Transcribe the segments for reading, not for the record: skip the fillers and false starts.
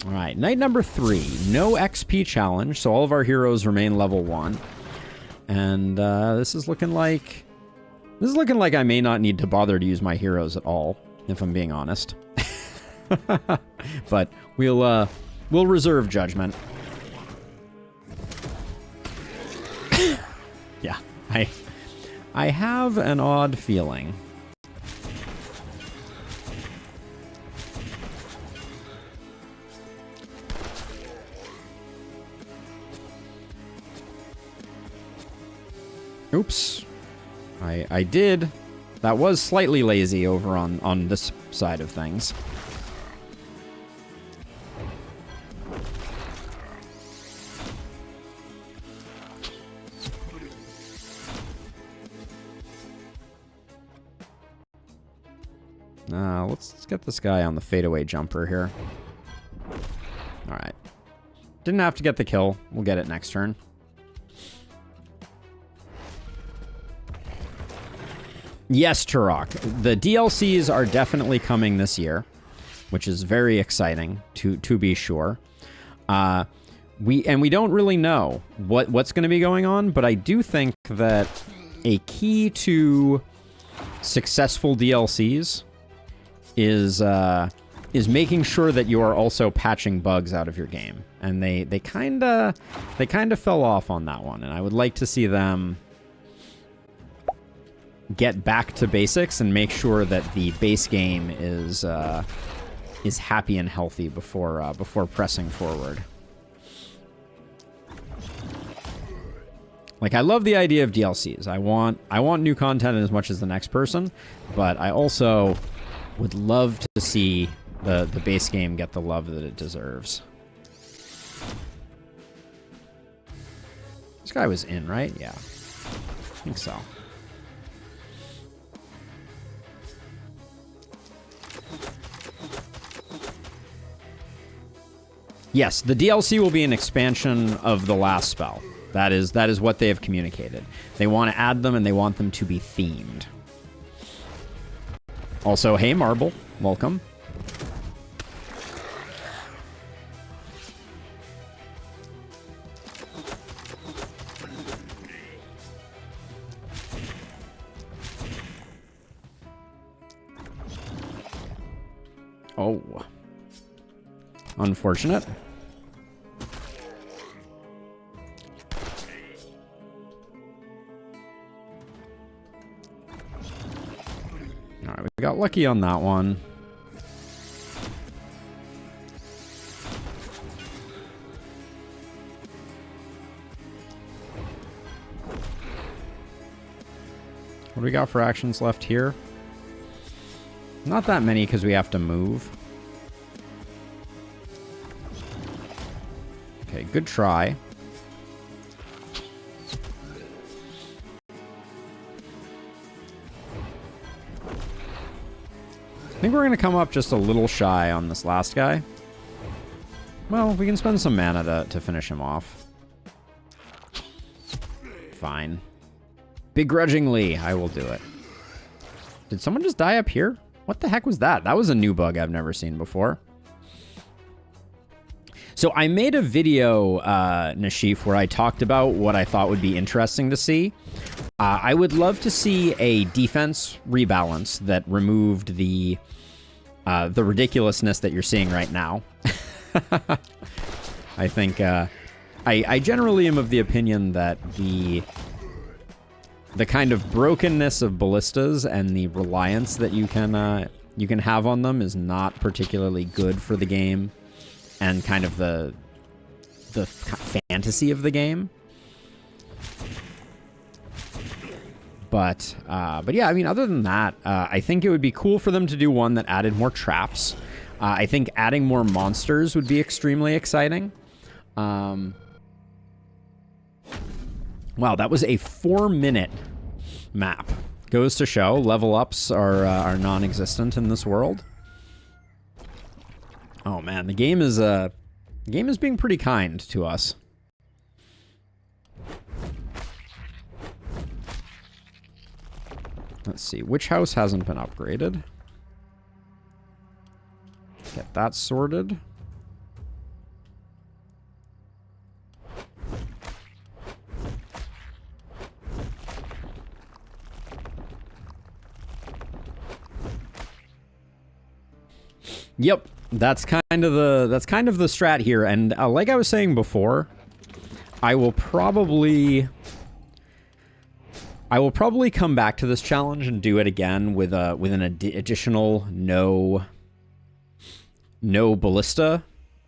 All right, night number 3. No XP challenge, so all of our heroes remain level 1. And this is looking like I may not need to bother to use my heroes at all, if I'm being honest. But we'll reserve judgment. Yeah, I have an odd feeling. Oops. I did. That was slightly lazy over on this side of things. Let's get this guy on the fadeaway jumper here. Alright. Didn't have to get the kill. We'll get it next turn. Yes, Turok. The DLCs are definitely coming this year, which is very exciting to be sure. We don't really know what's going to be going on, but I do think that a key to successful DLCs is making sure that you are also patching bugs out of your game, and they kind of fell off on that one, and I would like to see them get back to basics and make sure that the base game is happy and healthy before pressing forward. Like, I love the idea of DLCs. I want new content as much as the next person, but I also would love to see the base game get the love that it deserves. This guy was in, right? Yeah. I think so. Yes, the DLC will be an expansion of the last spell. That is what they have communicated. They want to add them, and they want them to be themed. Also, hey, Marble. Welcome. Oh. Unfortunate. Alright, we got lucky on that one. What do we got for actions left here? Not that many because we have to move. Okay, good try. I think we're going to come up just a little shy on this last guy. Well, we can spend some mana to finish him off. Fine. Begrudgingly, I will do it. Did someone just die up here? What the heck was that? That was a new bug I've never seen before. So I made a video, Nashif, where I talked about what I thought would be interesting to see. I would love to see a defense rebalance that removed the ridiculousness that you're seeing right now. I think I generally am of the opinion that the kind of brokenness of ballistas and the reliance that you can have on them is not particularly good for the game and kind of the fantasy of the game. But yeah, I mean, other than that, I think it would be cool for them to do one that added more traps. I think adding more monsters would be extremely exciting. Wow, that was a 4-minute map. Goes to show level ups are non-existent in this world. Oh man, the game is being pretty kind to us. Let's see, which house hasn't been upgraded? Get that sorted. Yep, that's kind of the strat here, and like I was saying before, I will probably come back to this challenge and do it again with an additional no ballista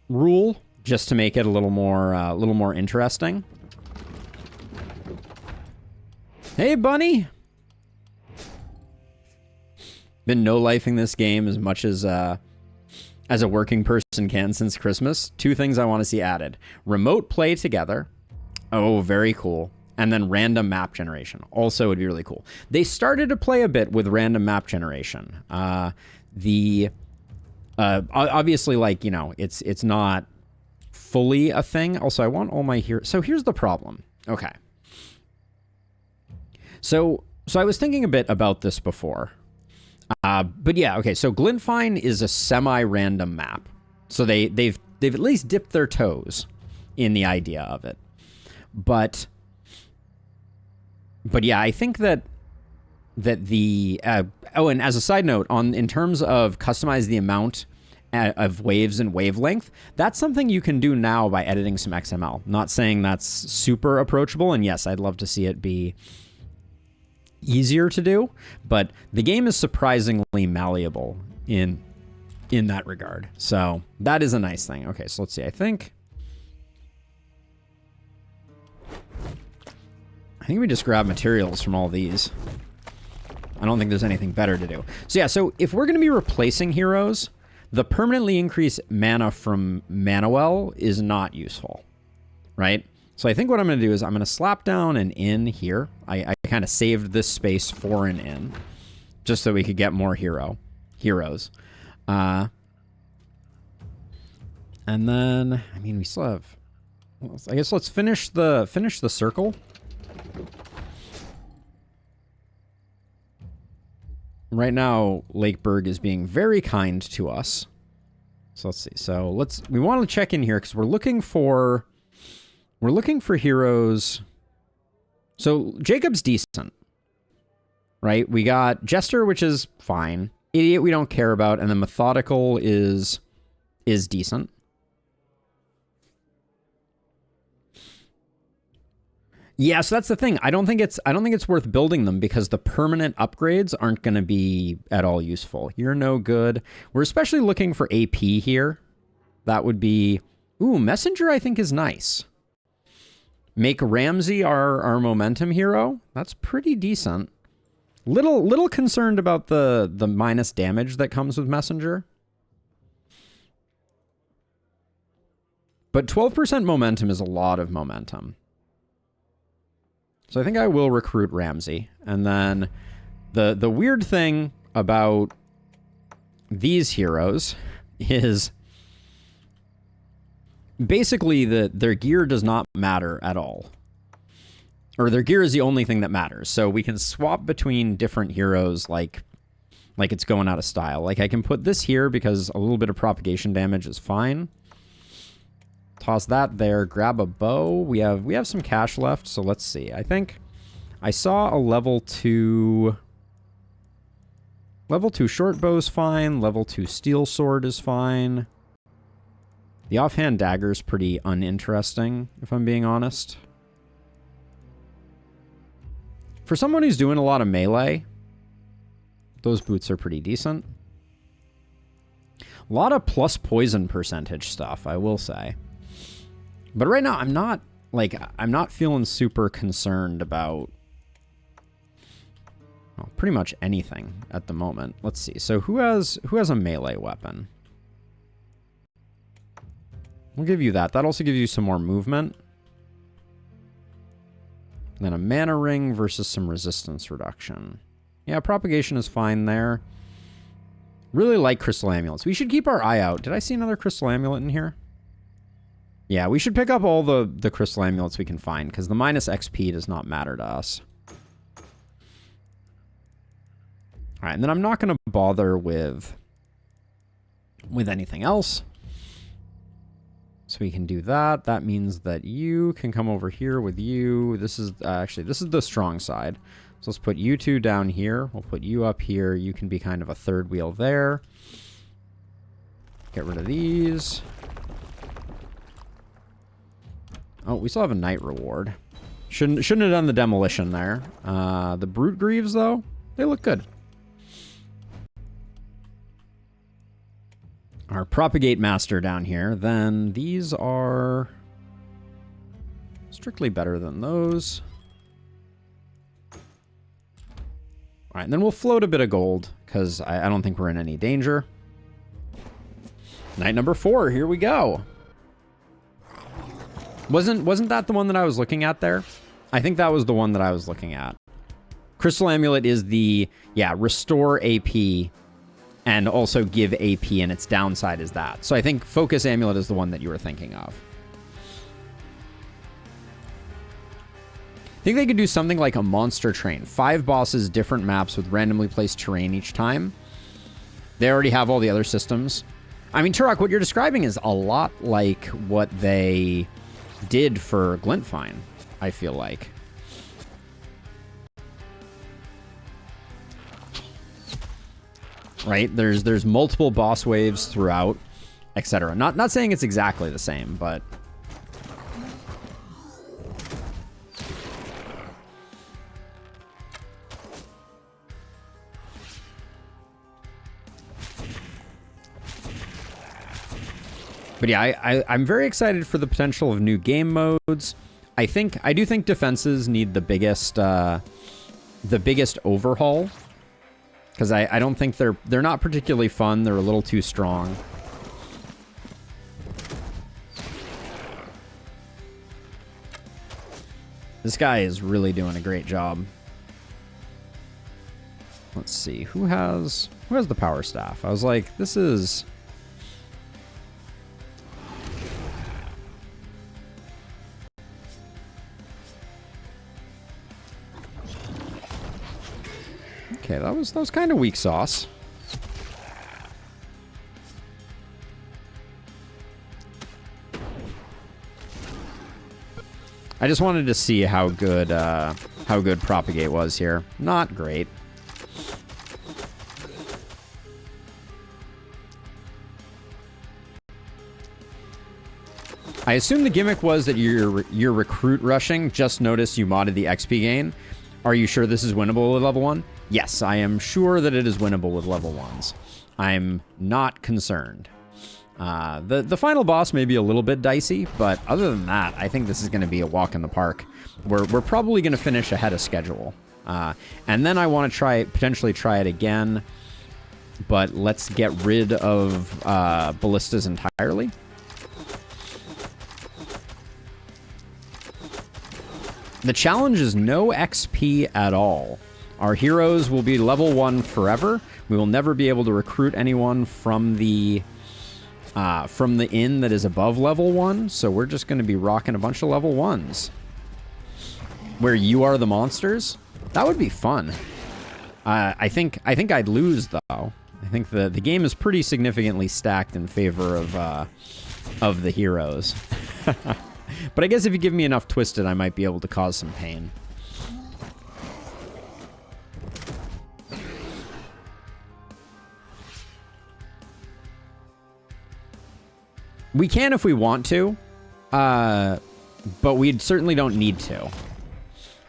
rule, just to make it a little more interesting. Hey, bunny. Been no-lifing this game as much as a working person can since Christmas. 2 things I want to see added. Remote play together. Oh, very cool. And then random map generation. Also would be really cool. They started to play a bit with random map generation. Obviously, like, you know, it's not fully a thing. Also, I want all my heroes. So here's the problem. Okay. So I was thinking a bit about this before. But yeah, okay, so Glintfine is a semi-random map. So they've at least dipped their toes in the idea of it. But yeah, I think that the oh, and as a side note, in terms of customize the amount of waves and wavelength, that's something you can do now by editing some XML. Not saying that's super approachable, and yes, I'd love to see it be easier to do, but the game is surprisingly malleable in that regard. So that is a nice thing. Okay, so let's see. I think we just grab materials from all these. I don't think there's anything better to do. So yeah, so if we're going to be replacing heroes, the permanently increased mana from Manuel is not useful, right? So I think what I'm going to do is I'm going to slap down an inn here. I kind of saved this space for an inn, just so we could get more heroes. And then, I mean, we still have, I guess let's finish the circle. Right now, Lakeberg is being very kind to us. So let's see. So we want to check in here because we're looking for heroes. So Jacob's decent, right? We got Jester, which is fine. Idiot we don't care about, and then Methodical is decent. Yeah, so that's the thing. I don't think it's worth building them because the permanent upgrades aren't going to be at all useful. You're no good. We're especially looking for AP here. That would be... Ooh, Messenger I think is nice. Make Ramsey our momentum hero. That's pretty decent. Little concerned about the minus damage that comes with Messenger. But 12% momentum is a lot of momentum. So I think I will recruit Ramsey. And then the weird thing about these heroes is basically their gear does not matter at all. Or their gear is the only thing that matters. So we can swap between different heroes like it's going out of style. Like I can put this here because a little bit of propagation damage is fine. Toss that there, grab a bow. We have some cash left, so let's see. I think I saw a level 2 short bow is fine, level 2 steel sword is fine. The offhand dagger is pretty uninteresting, if I'm being honest. For someone who's doing a lot of melee, those boots are pretty decent. A lot of plus poison percentage stuff, I will say. But right now, I'm not feeling super concerned about pretty much anything at the moment. Let's see. So who has a melee weapon? We'll give you that. That also gives you some more movement. And then a mana ring versus some resistance reduction. Yeah, propagation is fine there. Really like crystal amulets. We should keep our eye out. Did I see another crystal amulet in here? Yeah, we should pick up all the crystal amulets we can find, because the minus XP does not matter to us. Alright, and then I'm not going to bother with anything else. So we can do that. That means that you can come over here with you. This is, actually, this is the strong side. So let's put you two down here. We'll put you up here. You can be kind of a third wheel there. Get rid of these. Oh, we still have a night reward. Shouldn't have done the demolition there. The Brute Greaves, though, they look good. Our Propagate Master down here. Then these are strictly better than those. All right, and then we'll float a bit of gold, because I don't think we're in any danger. Night number 4, here we go. Wasn't that the one that I was looking at there? I think that was the one that I was looking at. Crystal Amulet is the, yeah, restore AP and also give AP, and its downside is that. So I think Focus Amulet is the one that you were thinking of. I think they could do something like a monster train. 5 bosses, different maps with randomly placed terrain each time. They already have all the other systems. I mean, Turok, what you're describing is a lot like what they did for Glintfine, I feel like. Right? There's multiple boss waves throughout, etc. Not saying it's exactly the same, but yeah, I'm very excited for the potential of new game modes. I do think defenses need the biggest overhaul, because I don't think they're not particularly fun. They're a little too strong. This guy is really doing a great job. Let's see, who has the power staff? I was like, this is. Okay, that was kind of weak sauce. I just wanted to see how good Propagate was here. Not great. I assume the gimmick was that you're recruit rushing. Just noticed you modded the XP gain. Are you sure this is winnable with level 1? Yes, I am sure that it is winnable with level 1s. I'm not concerned. The final boss may be a little bit dicey, but other than that, I think this is going to be a walk in the park. We're probably going to finish ahead of schedule. And then I want to potentially try it again, but let's get rid of ballistas entirely. The challenge is no XP at all. Our heroes will be level 1 forever. We will never be able to recruit anyone from the inn that is above level 1. So we're just going to be rocking a bunch of level 1s. Where you are the monsters? That would be fun. I think I'd lose though. I think the game is pretty significantly stacked in favor of the heroes. But I guess if you give me enough Twisted, I might be able to cause some pain. We can if we want to, but we certainly don't need to.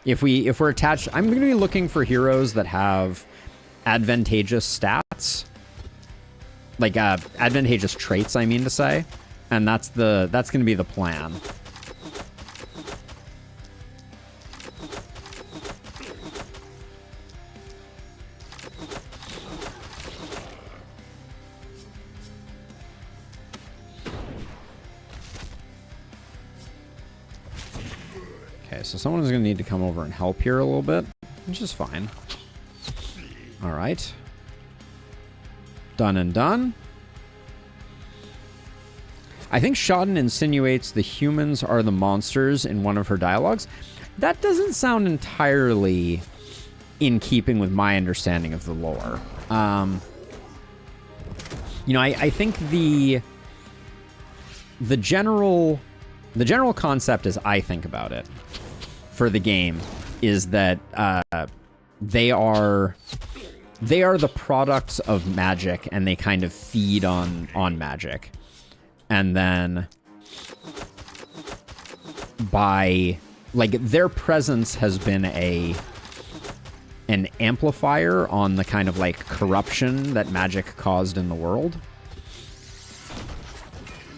If we're attached, I'm going to be looking for heroes that have advantageous stats, like advantageous traits, I mean to say, and that's going to be the plan. So someone's going to need to come over and help here a little bit, which is fine. All right. Done and done. I think Shodden insinuates the humans are the monsters in one of her dialogues. That doesn't sound entirely in keeping with my understanding of the lore. You know, I think the general concept as I think about it for the game is that they are they are the products of magic, and they kind of feed on magic. And then by, like, their presence has been an amplifier on the kind of, like, corruption that magic caused in the world.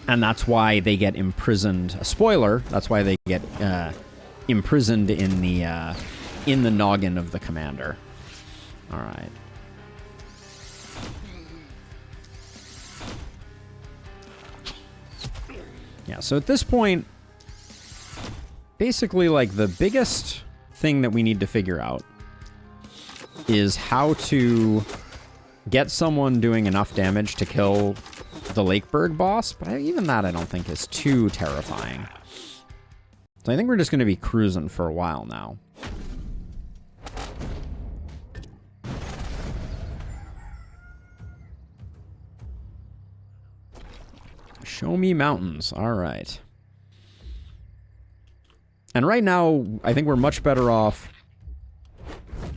And that's why they get imprisoned. A spoiler, that's why they get imprisoned in the noggin of the commander. All right. Yeah, so at this point, basically, like, the biggest thing that we need to figure out is how to get someone doing enough damage to kill the Lakeberg boss, but even that I don't think is too terrifying. So I think we're just going to be cruising for a while now. Show me mountains. All right. And right now, I think we're much better off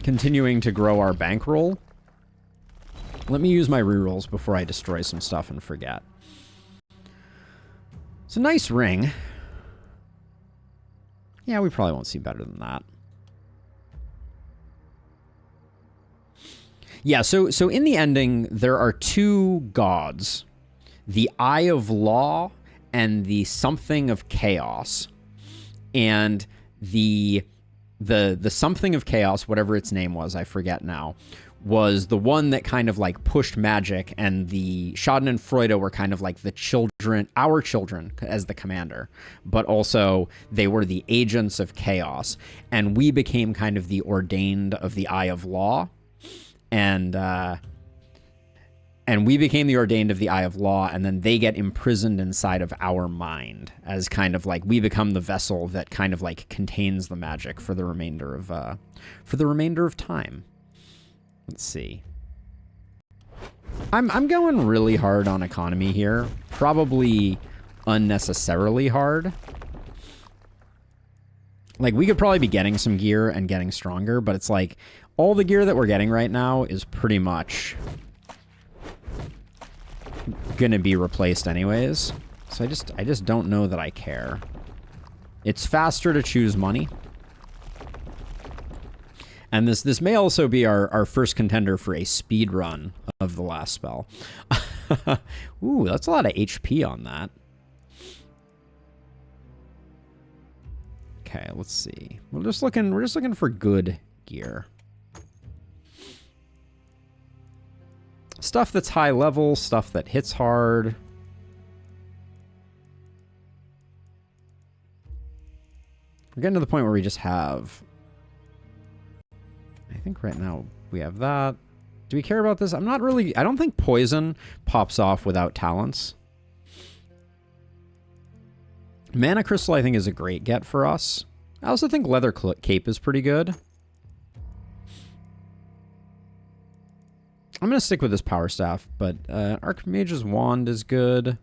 continuing to grow our bankroll. Let me use my rerolls before I destroy some stuff and forget. It's a nice ring. Yeah, we probably won't see better than that. Yeah, so in the ending, there are two gods. The Eye of Law and the Something of Chaos. And the Something of Chaos, whatever its name was, I forget now, was the one that kind of like pushed magic, and the Schaden and Freude were kind of like the children, our children as the commander, but also they were the agents of chaos, and we became kind of the ordained of the Eye of Law, and we became the ordained of the Eye of Law, and then they get imprisoned inside of our mind as kind of like we become the vessel that kind of like contains the magic for the remainder of time. Let's see. I'm going really hard on economy here. Probably unnecessarily hard. Like, we could probably be getting some gear and getting stronger, but it's like all the gear that we're getting right now is pretty much gonna be replaced anyways. So I just don't know that I care. It's faster to choose money. And this may also be our first contender for a speed run of the last spell. Ooh, that's a lot of HP on that. Okay, let's see. We're just looking for good gear. Stuff that's high level, stuff that hits hard. We're getting to the point where we just have... I think right now we have that. Do we care about this? I'm not really... I don't think poison pops off without talents. Mana Crystal, I think, is a great get for us. I also think Leather Cape is pretty good. I'm going to stick with this Power Staff, but Archmage's Wand is good.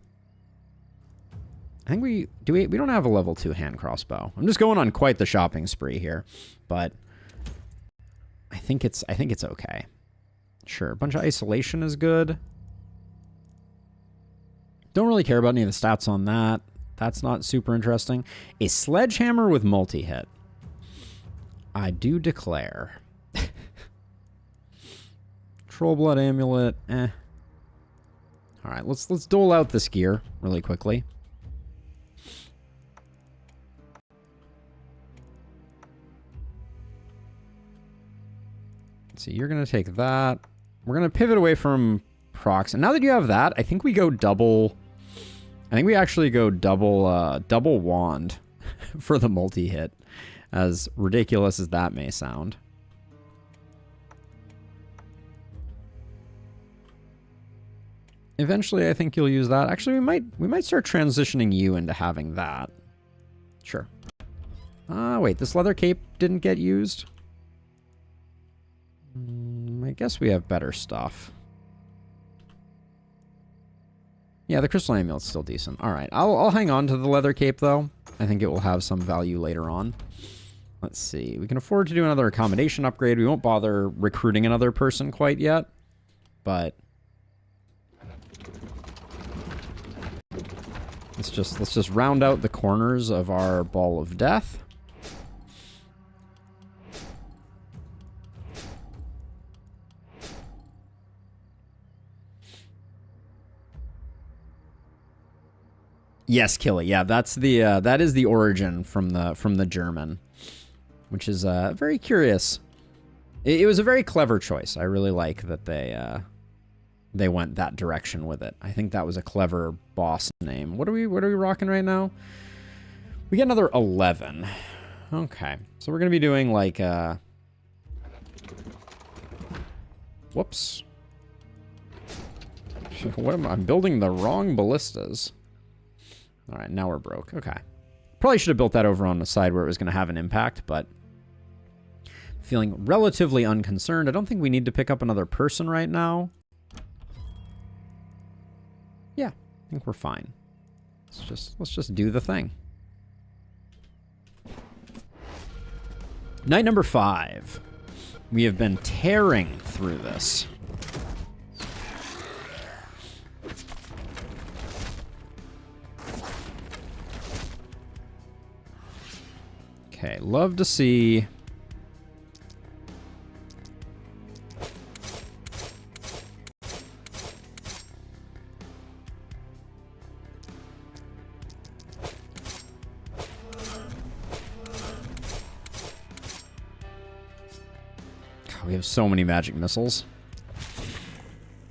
I think we don't have a level 2 hand crossbow. I'm just going on quite the shopping spree here, but I think it's okay. Sure, a bunch of isolation is good. Don't really care about any of the stats on that. That's not super interesting. A sledgehammer with multi-hit. I do declare. Troll Blood Amulet, eh. Alright, let's dole out this gear really quickly. Let's see, you're gonna take that. We're gonna pivot away from procs. And now that you have that, I think we go double... I think we actually go double wand for the multi-hit, as ridiculous as that may sound. Eventually, I think you'll use that. Actually, we might start transitioning you into having that. Sure. Wait, this leather cape didn't get used? I guess we have better stuff. Yeah, the crystal amulet's still decent. All right, I'll hang on to the leather cape though. I think it will have some value later on. Let's see. We can afford to do another accommodation upgrade. We won't bother recruiting another person quite yet, but let's just round out the corners of our ball of death. Yes, Killy. Yeah, that's the that is the origin from the German, which is very curious. It was a very clever choice. I really like that they went that direction with it. I think that was a clever boss name. What are we rocking right now? We get another 11. Okay, so we're gonna be doing like whoops. What am I'm building the wrong ballistas. All right, now we're broke. Okay. Probably should have built that over on the side where it was going to have an impact, but feeling relatively unconcerned. I don't think we need to pick up another person right now. Yeah, I think we're fine. Let's just do the thing. Night number 5. We have been tearing through this. Okay, love to see. God, we have so many magic missiles.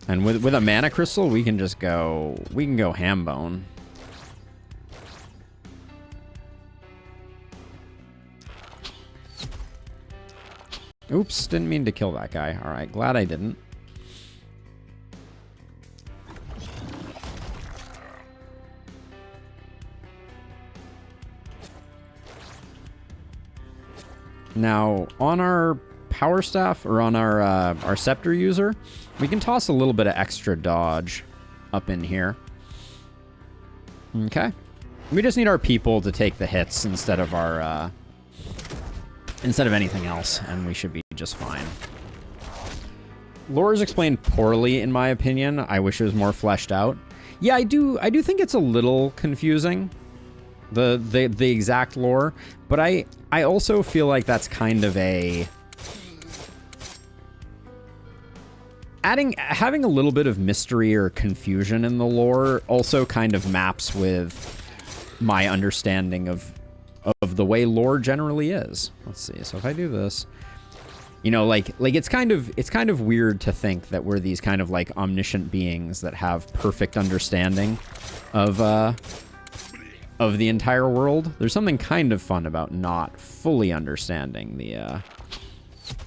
And with a mana crystal, we can just go, we can go ham bone. Oops, didn't mean to kill that guy. All right, glad I didn't. Now, on our power staff, or on our scepter user, we can toss a little bit of extra dodge up in here. Okay. We just need our people to take the hits instead of our... instead of anything else, and we should be just fine. Lore is explained poorly, in my opinion. I wish it was more fleshed out. Yeah, I do think it's a little confusing, the exact lore, but I also feel like that's kind of a... having a little bit of mystery or confusion in the lore also kind of maps with my understanding of the way lore generally is. Let's see. So if I do this, you know, like it's kind of weird to think that we're these kind of like omniscient beings that have perfect understanding of the entire world. There's something kind of fun about not fully understanding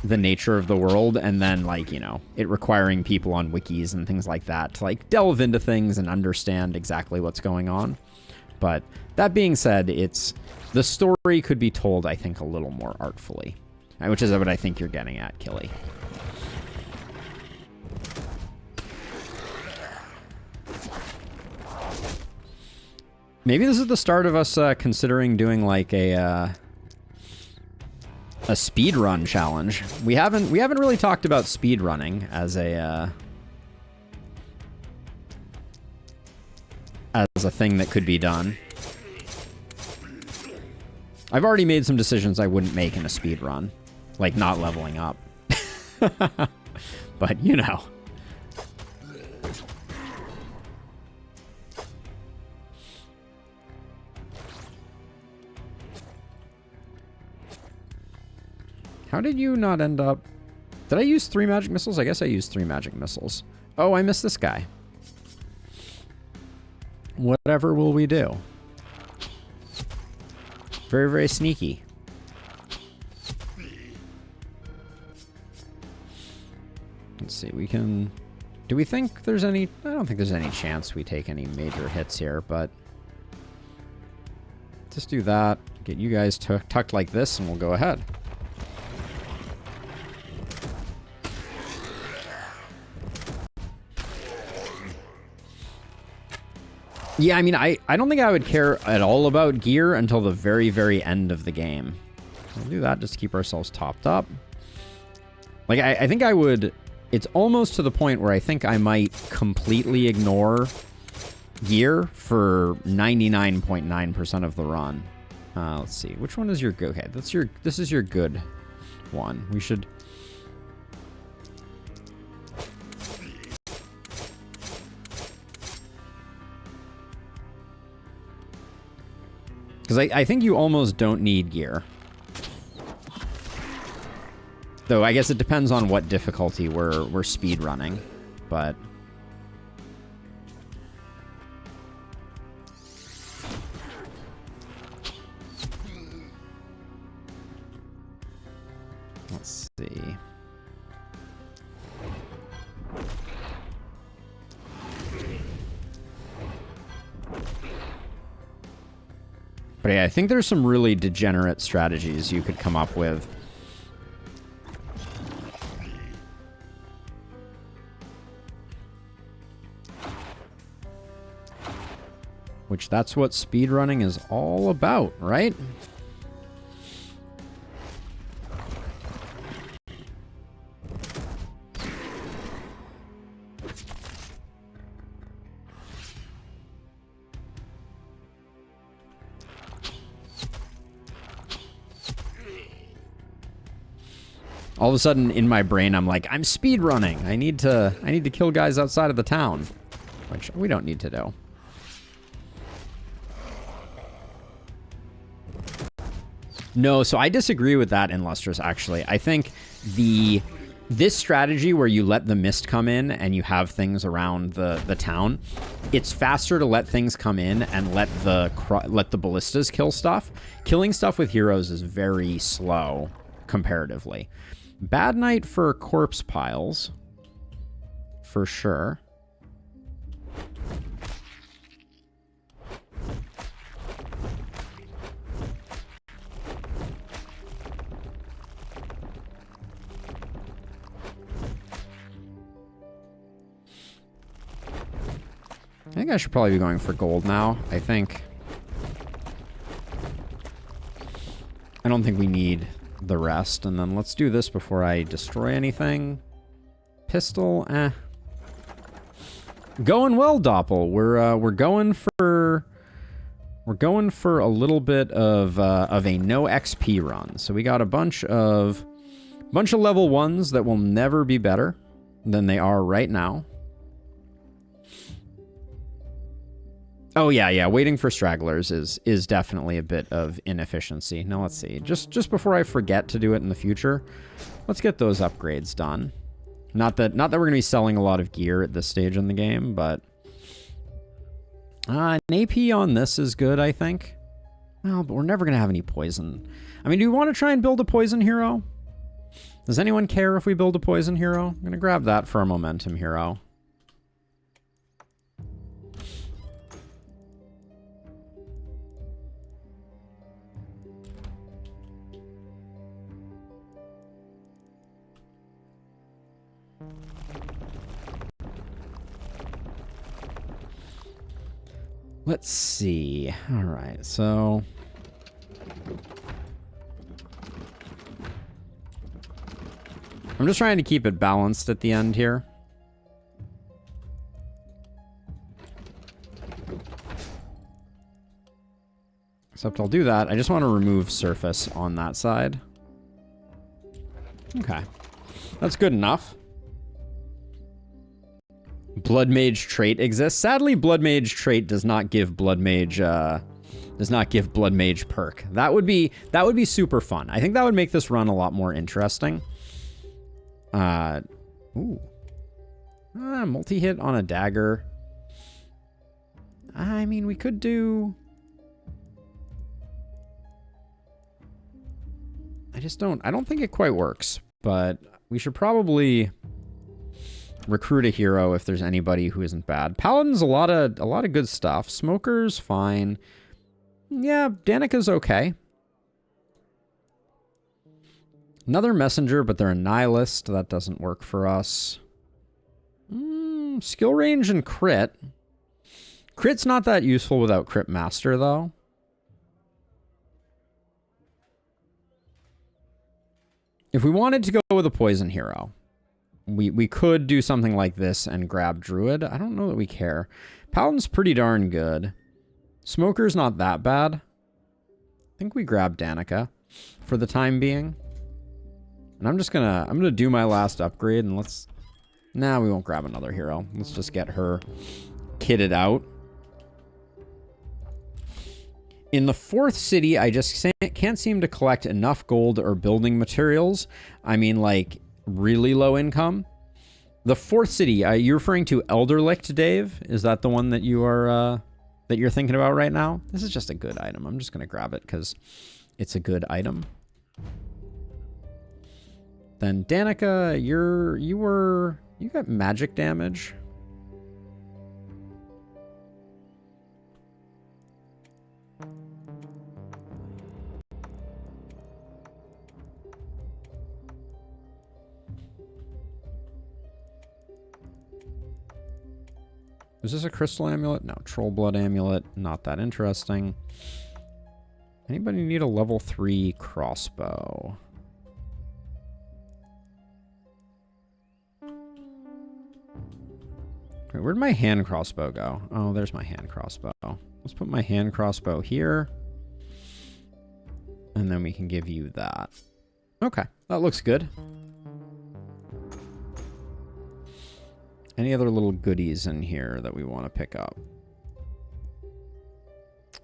the nature of the world, and then, like, you know, it requiring people on wikis and things like that to like delve into things and understand exactly what's going on. But that being said, the story could be told, I think, a little more artfully, which is what I think you're getting at, Killy. Maybe this is the start of us considering doing like a speed run challenge. We haven't really talked about speed running as a thing that could be done. I've already made some decisions I wouldn't make in a speed run, like not leveling up. But, you know. How did you not end up... Did I use 3 magic missiles? I guess I used 3 magic missiles. Oh, I missed this guy. Whatever will we do? Very, very sneaky. Let's see, we can... Do we think there's any... I don't think there's any chance we take any major hits here, but... Just do that. Get you guys tucked like this, and we'll go ahead. Yeah, I mean, I don't think I would care at all about gear until the very, very end of the game. We'll do that just to keep ourselves topped up. Like, I think I would... It's almost to the point where I think I might completely ignore gear for 99.9% of the run. Let's see. Which one is your good? Okay, this is your good one. We should... Because I think you almost don't need gear. Though I guess it depends on what difficulty we're speed running, but... Let's see. But yeah, I think there's some really degenerate strategies you could come up with. Which that's what speedrunning is all about, right? All of a sudden in my brain I'm like, I'm speedrunning. I need to kill guys outside of the town, which we don't need to do. No, so I disagree with that in Lustrous, actually. I think this strategy where you let the mist come in and you have things around the town, it's faster to let things come in and let the ballistas kill stuff. Killing stuff with heroes is very slow comparatively. Bad night for corpse piles, for sure. I think I should probably be going for gold now, I think. I don't think we need the rest. And then let's do this before I destroy anything. Pistol, Going well, Doppel. We're going for a little bit of a no XP run. So we got a bunch of level 1s that will never be better than they are right now. Oh, yeah. Waiting for stragglers is definitely a bit of inefficiency. Now, let's see. Just before I forget to do it in the future, let's get those upgrades done. Not that we're going to be selling a lot of gear at this stage in the game, but... an AP on this is good, I think. Well, but we're never going to have any poison. I mean, do you want to try and build a poison hero? Does anyone care if we build a poison hero? I'm going to grab that for a momentum hero. Let's see. All right, so... I'm just trying to keep it balanced at the end here. Except I'll do that. I just want to remove surface on that side. Okay. That's good enough. Blood Mage trait exists. Sadly, Blood Mage trait does not give Blood Mage perk. That would be super fun. I think that would make this run a lot more interesting. Multi-hit on a dagger. I mean, we could do... I don't think it quite works, but we should probably recruit a hero if there's anybody who isn't bad. Paladin's a lot of good stuff. Smoker's fine. Yeah, Danica's okay. Another messenger, but they're a nihilist. That doesn't work for us. Skill range and crit. Crit's not that useful without crit master, though. If we wanted to go with a poison hero, we could do something like this and grab Druid. I don't know that we care. Paladin's pretty darn good. Smoker's not that bad. I think we grab Danica for the time being. And I'm gonna do my last upgrade and let's... Nah, we won't grab another hero. Let's just get her kitted out. In the 4th city, I just can't seem to collect enough gold or building materials. I mean, like, really low income. The 4th city, you're referring to Elderlicht, Dave? Is that the one that you are, that you're thinking about right now? This is just a good item. I'm just going to grab it because it's a good item. Then Danica, you got magic damage. Is this a crystal amulet? No, troll blood amulet. Not that interesting. Anybody need a level 3 crossbow? Wait, where'd my hand crossbow go? Oh, there's my hand crossbow. Let's put my hand crossbow here. And then we can give you that. Okay, that looks good. Any other little goodies in here that we want to pick up?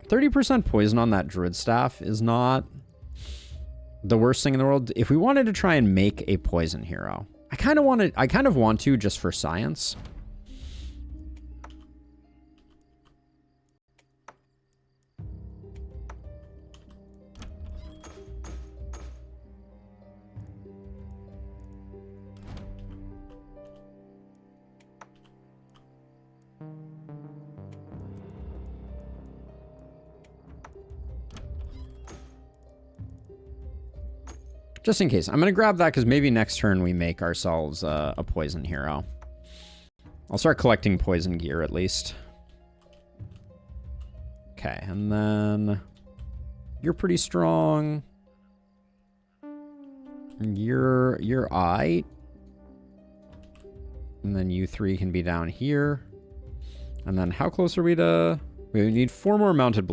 30% poison on that druid staff is not the worst thing in the world. If we wanted to try and make a poison hero, I kind of want to just for science. Just in case. I'm going to grab that because maybe next turn we make ourselves a poison hero. I'll start collecting poison gear at least. Okay, and then you're pretty strong. You're aight. And then you 3 can be down here. And then how close are we to... We need 4 more mounted